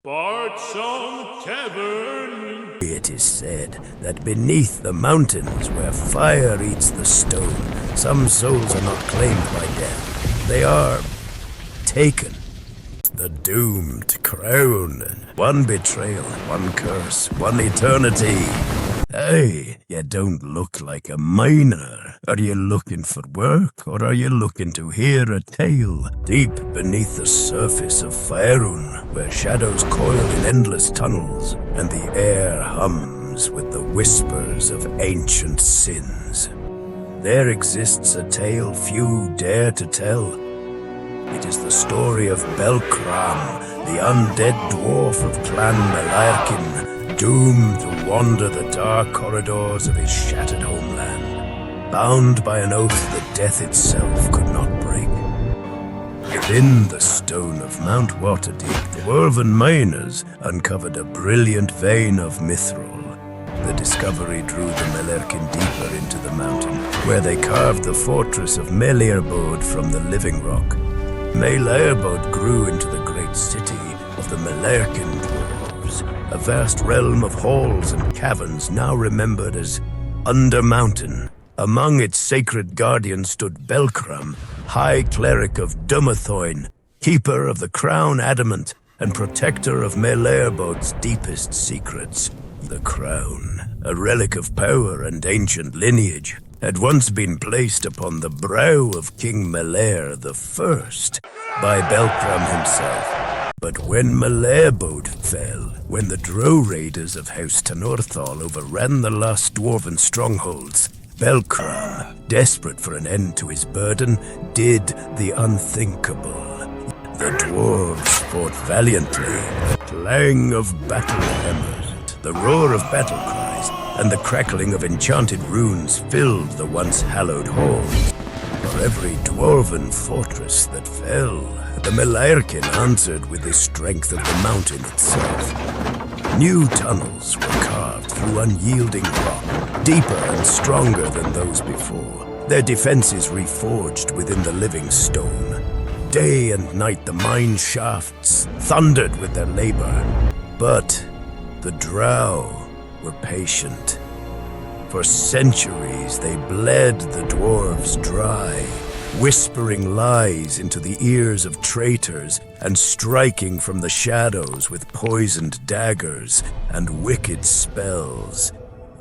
Bardsong Tavern. It is said that beneath the mountains where fire eats the stone, some souls are not claimed by death. They are taken. The doomed crown. One betrayal, one curse, one eternity. Hey, you don't look like a miner. Are you looking for work, or are you looking to hear a tale deep beneath the surface of Faerûn, where shadows coil in endless tunnels, and the air hums with the whispers of ancient sins? There exists a tale few dare to tell. It is the story of Belkram, the undead dwarf of Clan Melairkyn, doomed to wander the dark corridors of his shattered homeland, bound by an oath that death itself could not break. Within the stone of Mount Waterdeep, the dwarven miners uncovered a brilliant vein of mithril. The discovery drew the Melairkyn deeper into the mountain, where they carved the fortress of Melairbode from the living rock. Melairbode grew into the great city of the Melairkyn dwarves, a vast realm of halls and caverns now remembered as Undermountain. Among its sacred guardians stood Belkram, high cleric of Dumathoin, keeper of the Crown Adamant, and protector of Melairbod's deepest secrets. The crown, a relic of power and ancient lineage, had once been placed upon the brow of King Malair the First by Belkram himself. But when Melairbode fell, when the drow raiders of House Tanorthal overran the last dwarven strongholds, Belkram, desperate for an end to his burden, did the unthinkable. The dwarves fought valiantly, the clang of battle hammers, the roar of battle cries, and the crackling of enchanted runes filled the once hallowed halls. For every dwarven fortress that fell, the Melairkyn answered with the strength of the mountain itself. New tunnels were carved through unyielding rock, deeper and stronger than those before, their defenses reforged within the living stone. Day and night the mine shafts thundered with their labor, but the drow were patient. For centuries they bled the dwarves dry, whispering lies into the ears of traitors and striking from the shadows with poisoned daggers and wicked spells.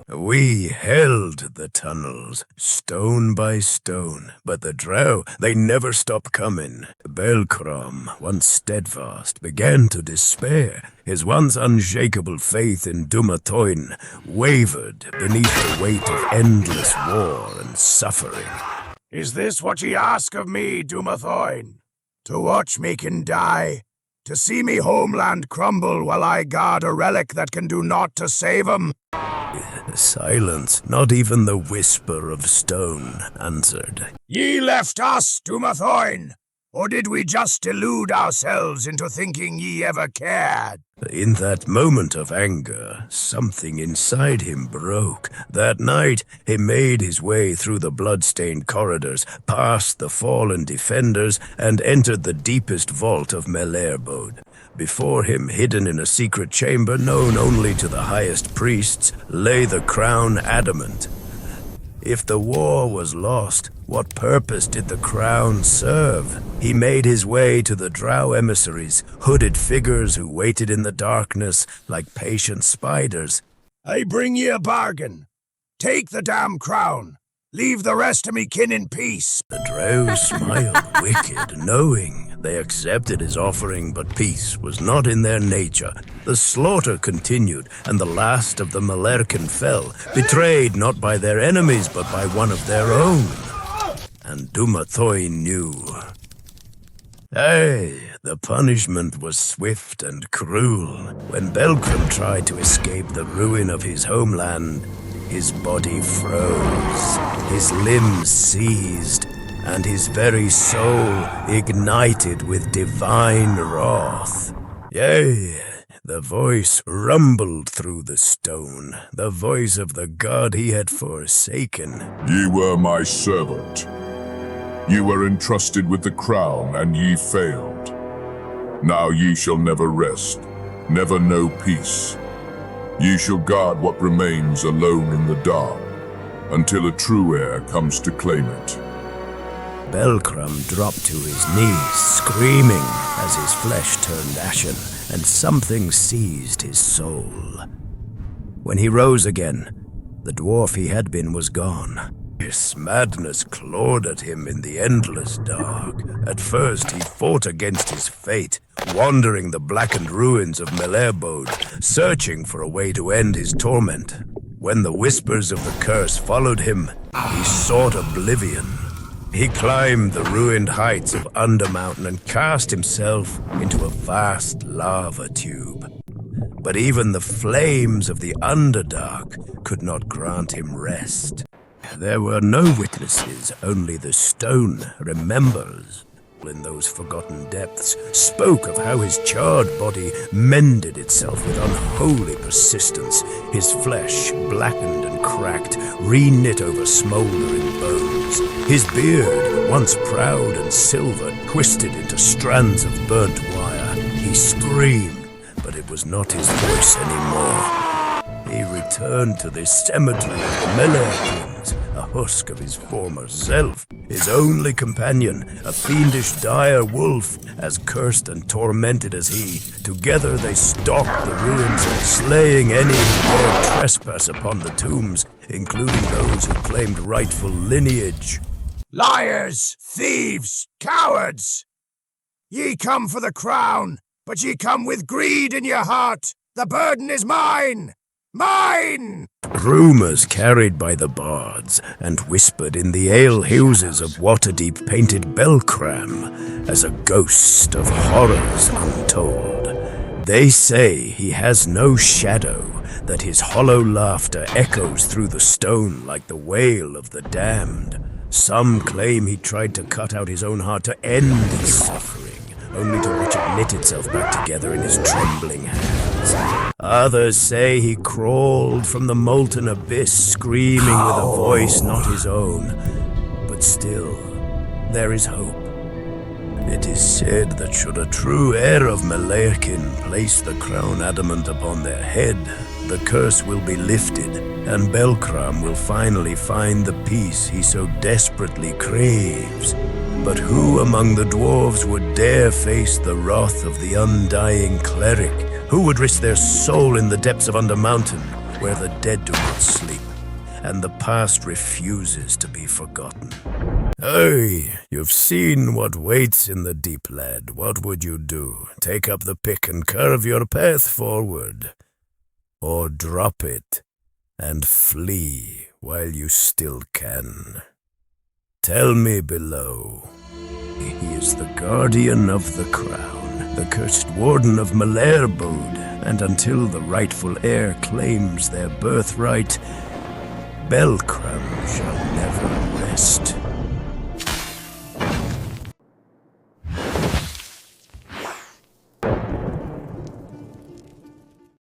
We held the tunnels, stone by stone, but the drow, they never stopped coming. Belkram, once steadfast, began to despair. His once unshakable faith in Dumathoin wavered beneath the weight of endless war and suffering. Is this what ye ask of me, Dumathoin? To watch me can die? To see me homeland crumble while I guard a relic that can do naught to save 'em? Silence, not even the whisper of stone answered. Ye left us, Dumathoin, or did we just delude ourselves into thinking ye ever cared? In that moment of anger, something inside him broke. That night, he made his way through the blood-stained corridors, past the fallen defenders, and entered the deepest vault of Melairbode. Before him, hidden in a secret chamber known only to the highest priests, lay the Crown Adamant. If the war was lost, what purpose did the crown serve? He made his way to the drow emissaries, hooded figures who waited in the darkness like patient spiders. I bring ye a bargain. Take the damn crown. Leave the rest of me kin in peace. The drow smiled wicked, knowing they accepted his offering, but peace was not in their nature. The slaughter continued, and the last of the Melairkyn fell, betrayed not by their enemies, but by one of their own. And Dumathoin knew. The punishment was swift and cruel. When Belkram tried to escape the ruin of his homeland, his body froze, his limbs seized, and his very soul ignited with divine wrath. Yea, the voice rumbled through the stone, the voice of the god he had forsaken. Ye were my servant. Ye were entrusted with the crown, and ye failed. Now ye shall never rest, never know peace. Ye shall guard what remains alone in the dark, until a true heir comes to claim it. Belkram dropped to his knees, screaming as his flesh turned ashen, and something seized his soul. When he rose again, the dwarf he had been was gone. His madness clawed at him in the endless dark. At first he fought against his fate, wandering the blackened ruins of Melairbode, searching for a way to end his torment. When the whispers of the curse followed him, he sought oblivion. He climbed the ruined heights of Undermountain and cast himself into a vast lava tube. But even the flames of the Underdark could not grant him rest. There were no witnesses, only the stone remembers. In those forgotten depths, spoke of how his charred body mended itself with unholy persistence, his flesh, blackened and cracked, re-knit over smoldering bones. His beard, once proud and silver, twisted into strands of burnt wire. He screamed, but it was not his voice anymore. He returned to this cemetery of the Melairkyns, a husk of his former self, his only companion, a fiendish dire wolf, as cursed and tormented as he. Together they stalked the ruins, slaying any who dared trespass upon the tombs, including those who claimed rightful lineage. Liars! Thieves! Cowards! Ye come for the crown, but ye come with greed in your heart. The burden is mine! Mine! Rumors carried by the bards and whispered in the ale-houses of Waterdeep painted Belkram as a ghost of horrors untold. They say he has no shadow, that his hollow laughter echoes through the stone like the wail of the damned. Some claim he tried to cut out his own heart to end his suffering, only to watch it knit itself back together in his trembling hands. Others say he crawled from the molten abyss, screaming with a voice not his own. But still, there is hope. It is said that should a true heir of Melairkyn place the Crown Adamant upon their head, the curse will be lifted, and Belkram will finally find the peace he so desperately craves. But who among the dwarves would dare face the wrath of the undying cleric? Who would risk their soul in the depths of Undermountain, where the dead do not sleep, and the past refuses to be forgotten? Hey, you've seen what waits in the deep, lad. What would you do? Take up the pick and carve your path forward? Or drop it and flee while you still can? Tell me below. He is the guardian of the crown, the cursed warden of Melairbode, and until the rightful heir claims their birthright, Belkram shall never rest.